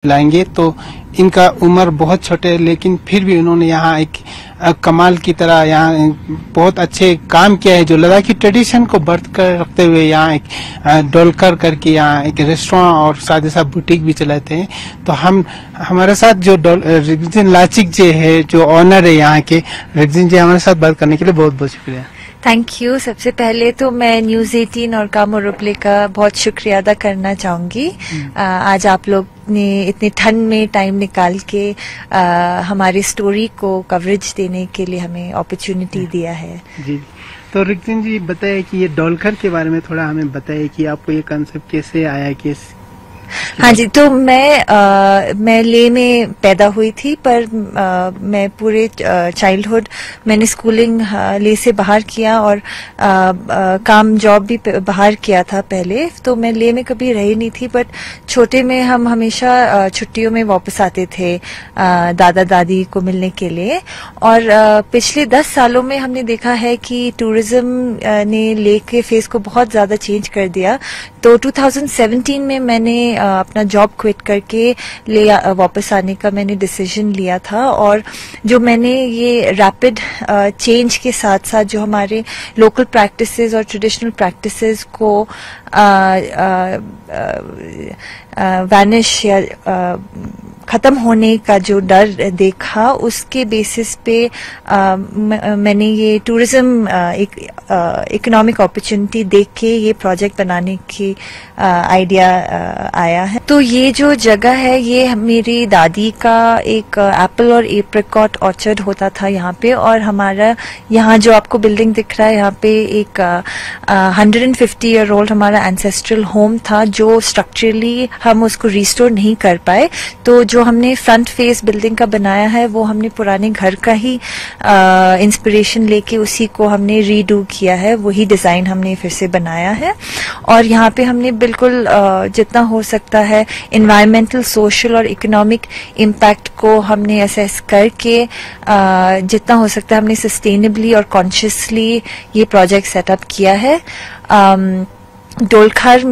लाएंगे। तो इनका उम्र बहुत छोटे है, लेकिन फिर भी उन्होंने यहाँ एक कमाल की तरह यहाँ बहुत अच्छे काम किया है, जो लद्दाखी ट्रेडिशन को बरत कर रखते हुए यहाँ एक डोलकर करके यहाँ एक रेस्टोरेंट और साथ ही साथ बुटीक भी चलाते हैं। तो हमारे साथ जो रिगजिन लाचिक जी है, जो ऑनर है यहाँ के, रिगजिन जी हमारे साथ बात करने के लिए बहुत बहुत शुक्रिया। Thank you. सबसे पहले तो मैं न्यूज़ 18 और कामोरोप्ले का बहुत शुक्रिया अदा करना चाहूंगी। आज आप लोग ने इतने ठंड में टाइम निकाल के हमारी स्टोरी को कवरेज देने के लिए हमें अपॉर्चुनिटी दिया है। जी, तो रिगजिन जी बताइए कि ये डोलकर के बारे में थोड़ा हमें बताइए कि आपको ये कंसेप्ट कैसे आया, हाँ जी, तो मैं ले में पैदा हुई थी, पर मैं पूरे चाइल्डहुड मैंने स्कूलिंग ले से बाहर किया और काम जॉब भी बाहर किया था पहले। तो मैं ले में कभी रही नहीं थी, बट छोटे में हम हमेशा छुट्टियों में वापस आते थे दादा दादी को मिलने के लिए। और पिछले 10 सालों में हमने देखा है कि टूरिज्म ने ले के फेस को बहुत ज्यादा चेंज कर दिया। तो 2017 में मैंने अपना जॉब क्विट करके वापस आने का मैंने डिसीजन लिया था। और जो मैंने ये रैपिड चेंज के साथ साथ जो हमारे लोकल प्रैक्टिसेस और ट्रेडिशनल प्रैक्टिसेस को वैनिश या खत्म होने का जो डर देखा, उसके बेसिस पे मैंने ये टूरिज्म एक इकोनॉमिक अपॉर्चुनिटी देख के ये प्रोजेक्ट बनाने की आइडिया आया है। तो ये जो जगह है, ये मेरी दादी का एक एप्पल और एप्रिकॉट ऑर्चर्ड होता था यहाँ पे। और हमारा यहाँ जो आपको बिल्डिंग दिख रहा है, यहाँ पे एक 150 ईयर ओल्ड हमारा एंसेस्ट्रल होम था, जो स्ट्रक्चरली हम उसको रिस्टोर नहीं कर पाए। तो जो हमने फ्रंट फेस बिल्डिंग का बनाया है, वो हमने पुराने घर का ही इंस्पिरेशन लेके उसी को हमने रीडू किया है, वही डिजाइन हमने फिर से बनाया है। और यहाँ पे हमने बिल्कुल जितना हो सकता है एनवायरमेंटल, सोशल और इकोनॉमिक इम्पैक्ट को हमने असेस करके जितना हो सकता है हमने सस्टेनेबली और कॉन्शियसली ये प्रोजेक्ट सेटअप किया है। डोलकर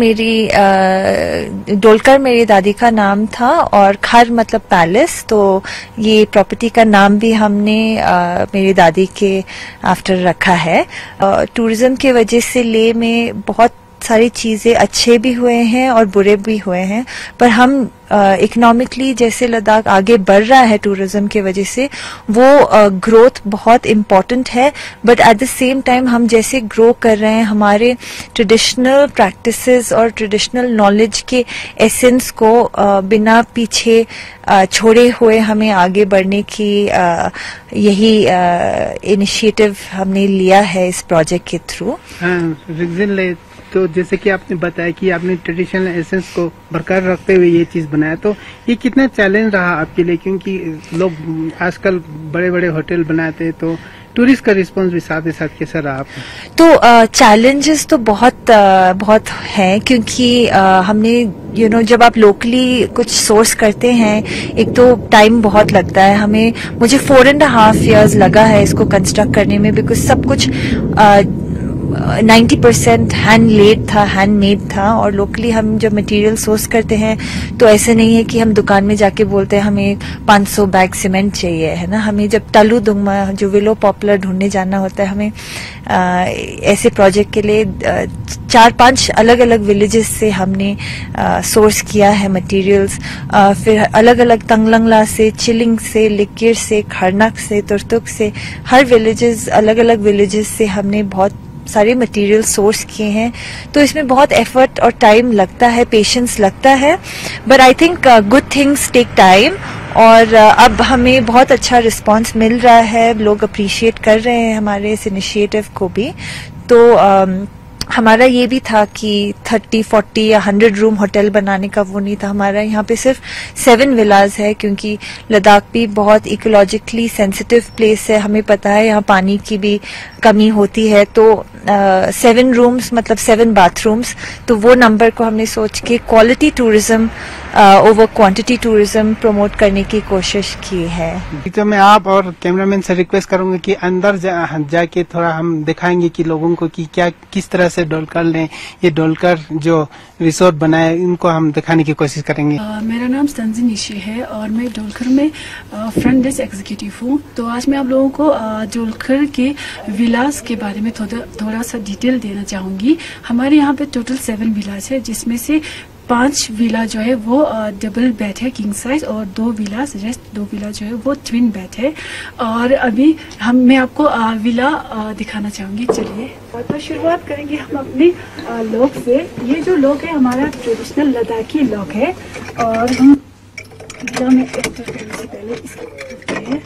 मेरी दादी का नाम था और खर मतलब पैलेस। तो ये प्रॉपर्टी का नाम भी हमने मेरी दादी के आफ्टर रखा है। टूरिज्म के वजह से ले में बहुत सारी चीजें अच्छे भी हुए हैं और बुरे भी हुए हैं, पर हम इकोनॉमिकली जैसे लद्दाख आगे बढ़ रहा है टूरिज्म के वजह से, वो ग्रोथ बहुत इम्पोर्टेंट है। But at the same time हम जैसे ग्रो कर रहे हैं, हमारे ट्रेडिशनल प्रैक्टिसेस और ट्रेडिशनल नॉलेज के एसेंस को बिना पीछे छोड़े हुए हमें आगे बढ़ने की यही इनिशिएटिव हमने लिया है इस प्रोजेक्ट के थ्रू। तो जैसे कि आपने बताया कि आपने ट्रेडिशनल एसेंस को बरकरार रखते हुए ये चीज बनाया, तो ये कितना चैलेंज रहा आपके लिए? क्योंकि लोग आजकल बड़े बड़े होटल बनाते हैं, तो टूरिस्ट का रिस्पांस भी साथ ही साथ कैसा रहा आपको? तो चैलेंजेस तो बहुत हैं, क्योंकि हमने जब आप लोकली कुछ सोर्स करते हैं, एक तो टाइम बहुत लगता है हमें। मुझे 4.5 years लगा है इसको कंस्ट्रक्ट करने में, बिकॉज सब कुछ 90% हैंडमेड था। और लोकली हम जब मटेरियल सोर्स करते हैं, तो ऐसे नहीं है कि हम दुकान में जाके बोलते हैं हमें 500 बैग सीमेंट चाहिए, है ना। हमें जब तलू दुंगमा जो विलो पॉपुलर ढूंढने जाना होता है, हमें ऐसे प्रोजेक्ट के लिए 4-5 अलग अलग विलेजेस से हमने सोर्स किया है मटेरियल्स। फिर अलग अलग तंगलंगला से, चिलिंग से, लिकिर से, खरनक से, तुर्तुक से, हर विलेजेस अलग अलग विलेजेस से हमने बहुत सारे मटेरियल सोर्स किए हैं। तो इसमें बहुत एफर्ट और टाइम लगता है, पेशेंस लगता है, but I think good things take time. और अब हमें बहुत अच्छा रिस्पांस मिल रहा है, लोग अप्रिशिएट कर रहे हैं हमारे इस इनिशिएटिव को भी। तो हमारा ये भी था कि 30, 40 या 100 रूम होटल बनाने का वो नहीं था। हमारा यहाँ पे सिर्फ 7 विलाज है, क्योंकि लद्दाख भी बहुत इकोलॉजिकली सेंसिटिव प्लेस है। हमें पता है यहाँ पानी की भी कमी होती है। तो 7 रूम्स मतलब 7 बाथरूम्स, तो वो नंबर को हमने सोच के quality tourism over quantity tourism promote करने की कोशिश की है। तो मैं आप और कैमरामैन से रिक्वेस्ट करूंगा कि अंदर जाके थोड़ा हम दिखाएंगे कि लोगों को कि क्या किस तरह से डोलकर ने ये डोलकर जो रिसोर्ट बनाए इनको हम दिखाने की कोशिश करेंगे। मेरा नाम संजी निशी है और मैं डोलकर में फ्रंट डेस्क एग्जीक्यूटिव हूँ। तो आज मैं आप लोगों को डोलकर के विलास के बारे में थोड़ा सा डिटेल देना चाहूँगी। हमारे यहाँ पे टोटल 7 विलास है, जिसमें से 5 विला जो है वो डबल बेड है किंग साइज, और 2 विला जो है वो ट्विन बेड है। और अभी मैं आपको विला दिखाना चाहूंगी। चलिए तो शुरुआत करेंगे हम अपने लॉक से। ये जो लॉक है हमारा ट्रेडिशनल लद्दाखी लॉक है, और हम विला में एंटर करने से पहले इसको खोलते हैं।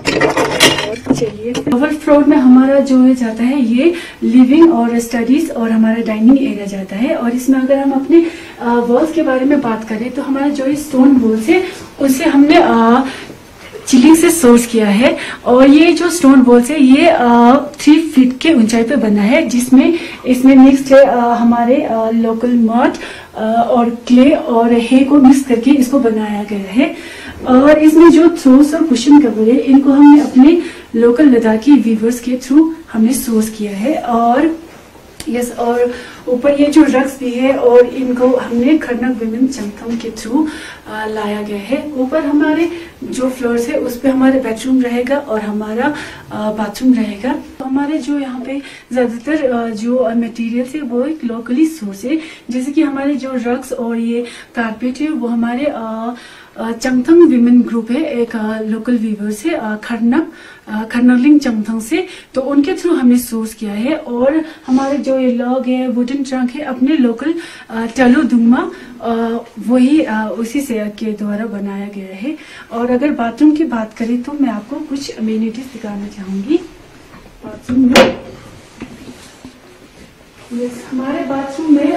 और चलिए ओवर फ्लोर में हमारा जो है जाता है ये लिविंग और स्टडीज और हमारा डाइनिंग एरिया जाता है। और इसमें अगर हम अपने वॉल्स के बारे में बात करें तो हमारा जो ये स्टोन वॉल्स है उसे हमने चिलिंग से सोर्स किया है। और ये जो स्टोन वॉल्स है ये 3 फीट के ऊंचाई पे बना है, जिसमें इसमें मिक्स्ड है हमारे लोकल मड और क्ले और हे को मिक्स करके इसको बनाया गया है। और इसमें जो थ्रोस और कुशन कवर है इनको हमने अपने लोकल लद्दाखी वीवर्स के थ्रू हमने सोर्स किया है। और और ऊपर ये जो रग्स भी है और इनको हमने खरनक विमेन चंगथम के थ्रू लाया गया है। ऊपर हमारे जो फ्लोर्स है उस पे हमारे बेडरूम रहेगा और हमारा बाथरूम रहेगा। तो हमारे जो यहाँ पे ज्यादातर जो मटेरियल्स है वो एक लोकली सोर्स है, जैसे कि हमारे जो रग्स और ये कारपेट है वो हमारे चंगथंग विमेन ग्रुप है, एक लोकल वीवर्स है खरनलिंग चंगथंग से, तो उनके थ्रू हमने सोर्स किया है। और हमारे जो ये लॉग है वुडन ट्रंक है अपने लोकल टलू दुंगमा वही उसी से के द्वारा बनाया गया है। और अगर बाथरूम की बात करें तो मैं आपको कुछ अमेनिटीज दिखाना चाहूंगी बाथरूम में। हमारे बाथरूम में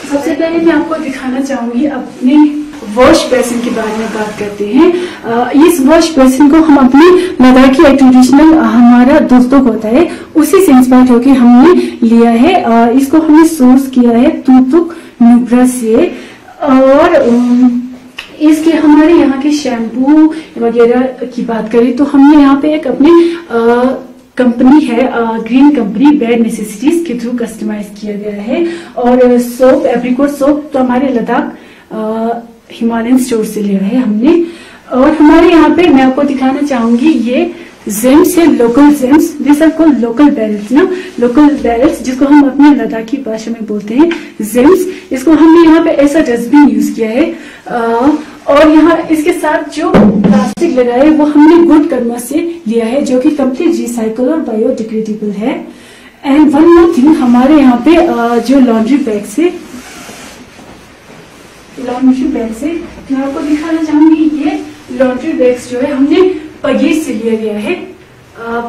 सबसे पहले मैं आपको दिखाना चाहूंगी अपने वॉश बेसिन के बारे में बात करते हैं। इस वॉश बेसिन को हम अपनी लद्दाखी ट्रेडिशनल हमारा दुस्तुक होता है उसी से इंस्पायर होकर हमने लिया है। इसको हमने सोर्स किया है तुतुक नुब्रा से। और इसके हमारे यहाँ के शैम्पू वगैरह की बात करें तो हमने यहाँ पे एक अपनी कंपनी है ग्रीन कंपनी बेड नेसेसिटीज के थ्रू कस्टमाइज किया गया है। और सोप एप्रिकॉट सोप तो हमारे लद्दाख हिमालयन स्टोर से लिया है हमने। और हमारे यहाँ पे मैं आपको दिखाना चाहूंगी ये जेम्स है, local gems, this are called local barrels ना, लोकल बैरल्स जिसको हम अपने लद्दाखी भाषा में बोलते हैं जेम्स। इसको हमने यहाँ पे ऐसा डस्टबिन यूज किया है। और यहाँ इसके साथ जो प्लास्टिक लगा है वो हमने गुड कर्मा से लिया है, जो कि कंप्लीट रिसाइकल और बायोडिग्रेडेबल है। एंड वन मोर थिंग, हमारे यहाँ पे जो लॉन्ड्री बैग्स है मैं आपको दिखाना चाहूंगी। ये लॉन्ड्री बैग्स जो है हमने पगीर से लिया गया है।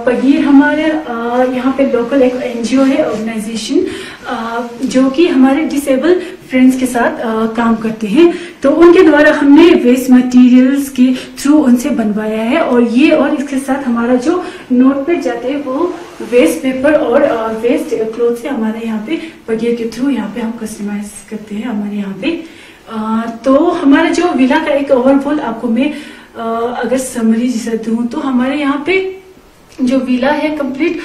पगीर हमारे यहाँ पे लोकल एक एनजीओ है ऑर्गेनाइजेशन जो कि हमारे डिसेबल फ्रेंड्स के साथ काम करते हैं, तो उनके द्वारा हमने वेस्ट मटेरियल्स के थ्रू उनसे बनवाया है। और ये और इसके साथ हमारा जो नोट पे जाते हैं वो वेस्ट पेपर और वेस्ट क्लोथ से हमारे यहाँ पे पगीर के थ्रू यहाँ पे हम कस्टमाइज करते हैं हमारे यहाँ पे। तो हमारा जो विला का एक ओवरऑल आपको मैं अगर समरी जैसा दूं तो हमारे यहाँ पे जो विला है complete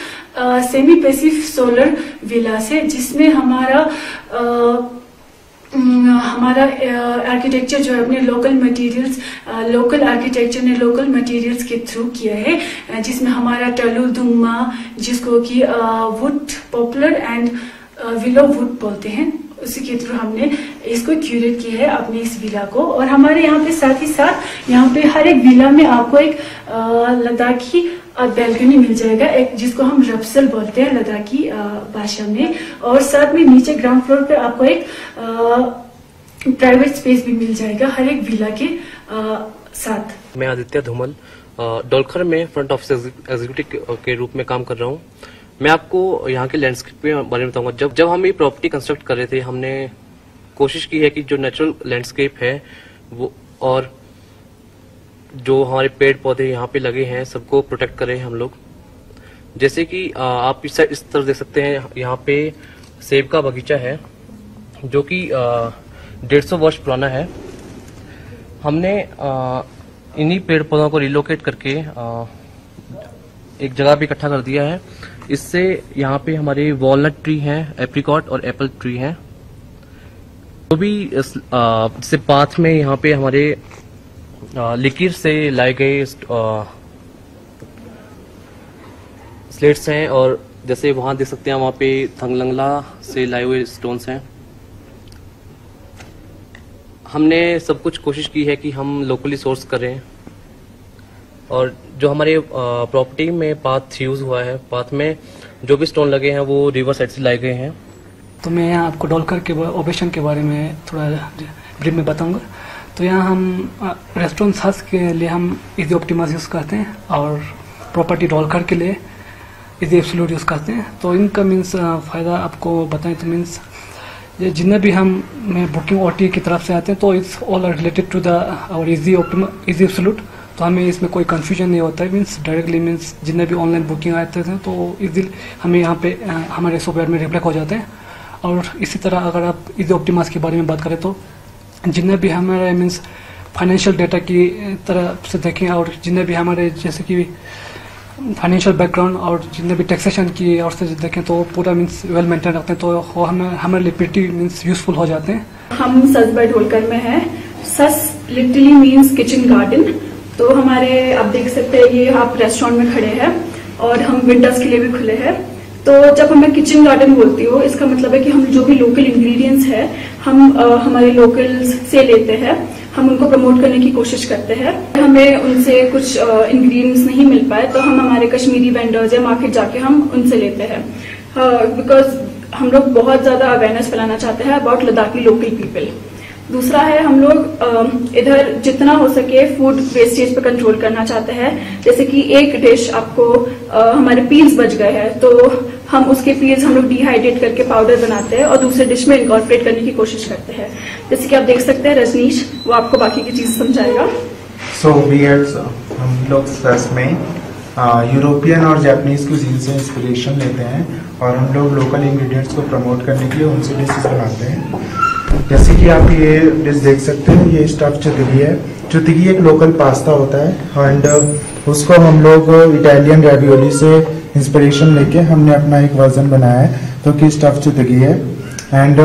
semi passive solar villa है, जिसमें हमारा आर्किटेक्चर जो है अपने लोकल मटेरियल्स लोकल आर्किटेक्चर ने लोकल मटेरियल्स के थ्रू किया है, जिसमें हमारा टलू दुंगमा जिसको कि would popular and willow would बोलते हैं उसी के थ्रू हमने इसको क्यूरेट किया है अपने इस विला को। और हमारे यहाँ पे साथ ही साथ यहाँ पे हर एक विला में आपको एक लद्दाखी बैल्कनी मिल जाएगा, एक जिसको हम रप्सल बोलते हैं लद्दाखी भाषा में। और साथ में नीचे ग्राउंड फ्लोर पे आपको एक प्राइवेट स्पेस भी मिल जाएगा हर एक विला के साथ। मैं आदित्य धूमल डोलकर में फ्रंट ऑफिस एग्जीक्यूटिव के रूप में काम कर रहा हूँ। मैं आपको यहाँ के लैंडस्केप के बारे में बताऊंगा। जब हम ये प्रॉपर्टी कंस्ट्रक्ट कर रहे थे हमने कोशिश की है कि जो नेचुरल लैंडस्केप है वो और जो हमारे पेड़ पौधे यहाँ पे लगे हैं सबको प्रोटेक्ट करें हम लोग। जैसे कि आप इस तरफ देख सकते हैं, यहाँ पे सेब का बगीचा है जो कि 150 वर्ष पुराना है। हमने इन्हीं पेड़ पौधों को रिलोकेट करके एक जगह पे इकट्ठा कर दिया है। इससे यहाँ पे हमारे वॉलनट ट्री हैं, एप्रिकॉट और एप्पल ट्री हैं। तो भी जैसे पाथ में यहाँ पे हमारे लिकिर से लाए गए स्लेट्स हैं, और जैसे वहां देख सकते हैं वहां पे थंगलंगला से लाए हुए स्टोन्स हैं। हमने सब कुछ कोशिश की है कि हम लोकली सोर्स करें, और जो हमारे प्रॉपर्टी में पाथ यूज हुआ है, पाथ में जो भी स्टोन लगे हैं वो रिवर साइड से लाए गए हैं। तो मैं यहाँ आपको डोलकर के ऑपरेशन के बारे में थोड़ा ब्रीफ में बताऊंगा। तो यहाँ हम रेस्टोरेंट सर्च के लिए हम इजी ऑप्टिमाइज यूज़ करते हैं, और प्रॉपर्टी डोलकर के लिए इजी एब्सोल्यूट यूज़ करते हैं। तो इनका मीन्स फ़ायदा आपको बताएं तो मीन्स जितने भी हम बुकिंग ओटी की तरफ से आते हैं तो it's all related to the our easy absolute. तो हमें इसमें कोई कंफ्यूजन नहीं होता है। मीन्स डायरेक्टली मीन्स जितने भी ऑनलाइन बुकिंग आते हैं तो इजीली हमें यहाँ पे हमारे सॉफ्टवेयर में रिफ्लेक्ट हो जाते हैं। और इसी तरह अगर आप इजी ऑप्टिमाइज के बारे में बात करें तो जितने भी हमारे मीन्स फाइनेंशियल डेटा की तरफ से देखें, और जितने भी हमारे जैसे कि फाइनेंशियल बैकग्राउंड और जितने भी टैक्सेशन की और से देखें तो पूरा मीन्स वेल मेंटेन रखते हैं, तो वो हमारे लिए प्रीटी मीन्स यूजफुल हो जाते हैं। हम सस बाय ढोलकर में है। सस लिटरली मीन्स किचन गार्डन। तो हमारे आप देख सकते हैं ये आप रेस्टोरेंट में खड़े हैं और हम विंटर्स के लिए भी खुले हैं। तो जब हमें किचन गार्डन बोलती हो, इसका मतलब है कि हम जो भी लोकल इंग्रेडिएंट्स है हम हमारे लोकल्स से लेते हैं, हम उनको प्रमोट करने की कोशिश करते हैं। हमें उनसे कुछ इंग्रेडिएंट्स नहीं मिल पाए तो हम हमारे कश्मीरी वेंडर्स या मार्केट जाके हम उनसे लेते हैं, बिकॉज हम लोग बहुत ज्यादा अवेयरनेस फैलाना चाहते हैं अबाउट लद्दाखी लोकल पीपल। दूसरा है हम लोग इधर जितना हो सके फूड वेस्टेज पे कंट्रोल करना चाहते हैं। जैसे कि एक डिश आपको हमारे पील्स बच गए हैं तो हम उसके पील्स हम लोग डिहाइड्रेट करके पाउडर बनाते हैं और दूसरे डिश में इनकॉर्पोरेट करने की कोशिश करते हैं। जैसे कि आप देख सकते हैं रजनीश वो आपको बाकी की चीज समझाएगा। सो हम लोग सस में यूरोपियन और जापानीज कुजीन से इंस्पिरेशन लेते हैं और हम लोग लोकल इंग्रेडिएंट्स को प्रमोट करने के लिए उनसे डिशेस बनाते हैं। जैसे कि आप ये डिश देख सकते हैं, ये स्टफ चुतगी है। चुतगी एक लोकल पास्ता होता है एंड उसको हम लोग इटालियन रेवियोली से इंस्पिरेशन लेके हमने अपना एक वर्जन बनाया है तो कि स्टफ चुतगी है। एंड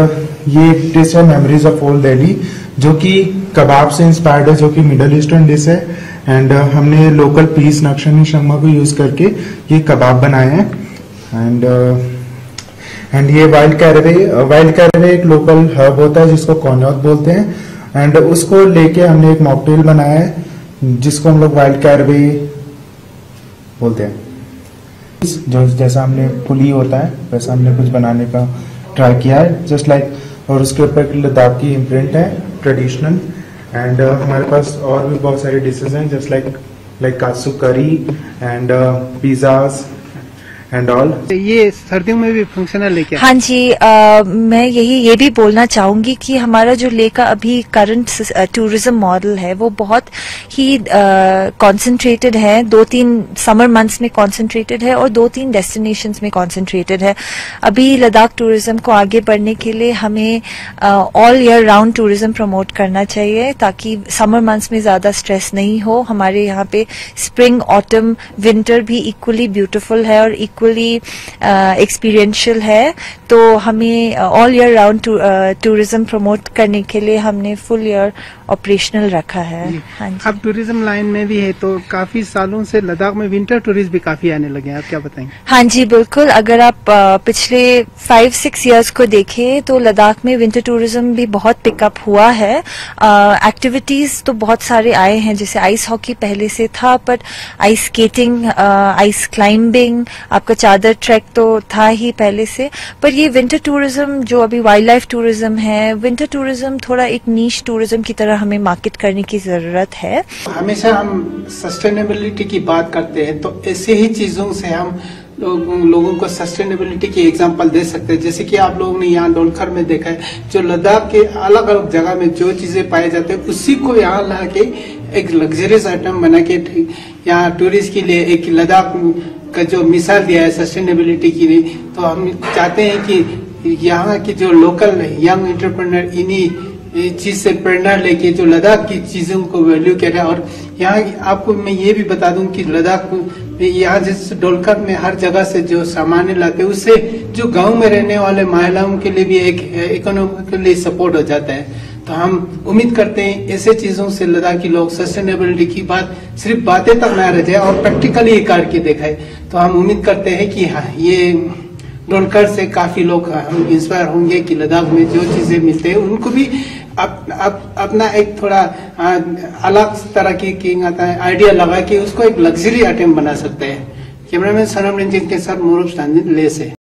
ये डिश है मेमोरीज ऑफ ओल्ड दिल्ली जो कि कबाब से इंस्पायर्ड है, जो कि मिडल ईस्टर्न डिश है। एंड हमने लोकल पीस नक्शनी शर्मा को यूज करके ये कबाब बनाए हैं। एंड ये वाइल्ड कैरवे एक लोकल हर्ब होता है जिसको कॉन्यौत बोलते हैं एंड उसको लेके हमने एक मॉकटेल बनाया है जिसको हम लोग वाइल्ड कैरवे बोलते हैं। जो जैसा हमने पुली होता है वैसा हमने कुछ बनाने का ट्राई किया है जस्ट लाइक, और उसके ऊपर लद्दाख की इम्प्रिंट है ट्रेडिशनल। एंड हमारे पास और भी बहुत सारे डिशेज हैं जस्ट लाइक काजू करी एंड पिज़्ज़ाज एंड ऑल। ये सर्दियों में भी फंक्शनल है क्या? हाँ जी, मैं ये भी बोलना चाहूंगी कि हमारा जो लेह का अभी करंट टूरिज्म मॉडल है वो बहुत ही कंसंट्रेटेड है। 2-3 समर मंथ्स में कंसंट्रेटेड है और 2-3 डेस्टिनेशंस में कंसंट्रेटेड है। अभी लद्दाख टूरिज्म को आगे बढ़ने के लिए हमें all year round tourism promote करना चाहिए ताकि समर मंथ्स में ज्यादा स्ट्रेस नहीं हो। हमारे यहाँ पे स्प्रिंग ऑटम विंटर भी इक्वली ब्यूटीफुल है और इक्वली एक्सपीरियंशियल है। तो हमें all year round tourism promote करने के लिए हमने फुल ईयर ऑपरेशनल रखा है। हाँ जी। अब टूरिज्म लाइन में भी है तो काफी सालों से लद्दाख में विंटर टूरिस्ट भी काफी आने लगे हैं, आप क्या बताएंगे? हाँ जी बिल्कुल, अगर आप पिछले 5-6 इयर्स को देखें तो लद्दाख में विंटर टूरिज्म भी बहुत पिकअप हुआ है। एक्टिविटीज तो बहुत सारे आए हैं, जैसे आइस हॉकी पहले से था but ice skating, ice climbing, आपका चादर ट्रैक तो था ही पहले से। पर ये विंटर टूरिज्म जो अभी वाइल्ड लाइफ टूरिज्म है, विंटर टूरिज्म थोड़ा एक नीश टूरिज्म की तरह हमें मार्केट करने की जरूरत है। हमेशा हम सस्टेनेबिलिटी की बात करते हैं तो ऐसे ही चीजों से हम लोगों को सस्टेनेबिलिटी की एग्जांपल दे सकते हैं। जैसे कि आप लोगों ने यहाँ डोलकर में देखा है, जो लद्दाख के अलग अलग जगह में जो चीजें पाए जाते हैं उसी को यहाँ ला के एक लग्जरियस आइटम बना के यहाँ टूरिस्ट के लिए एक लद्दाख का जो मिसाल दिया है सस्टेनेबिलिटी के लिए। तो हम चाहते हैं कि यहाँ की जो लोकल यंग एंटरप्रेन्योर इन्हीं चीज से प्रेरणा लेके जो लद्दाख की चीजों को वैल्यू कर रहा है। और यहाँ आपको मैं ये भी बता दूं कि लद्दाख यहाँ जैसे डोलकर में हर जगह से जो सामान लाते हैं उससे जो गांव में रहने वाले महिलाओं के लिए भी एक इकोनॉमिकली सपोर्ट हो जाता है। तो हम उम्मीद करते हैं ऐसे चीजों से लद्दाखी लोग सस्टेनेबिलिटी की बात सिर्फ बातें तक ना रह जाए और प्रैक्टिकली करके दिखाए। तो हम उम्मीद करते हैं कि हाँ, ये डोलकर से काफी लोग हम इंस्पायर होंगे कि लद्दाख में जो चीजें मिलते हैं उनको भी अपना एक थोड़ा अलग तरह की आइडिया लगा के उसको एक लग्जरी आइटम बना सकते हैं। कैमरामैन सनम रंजीत के साथ मोरूफ ले से।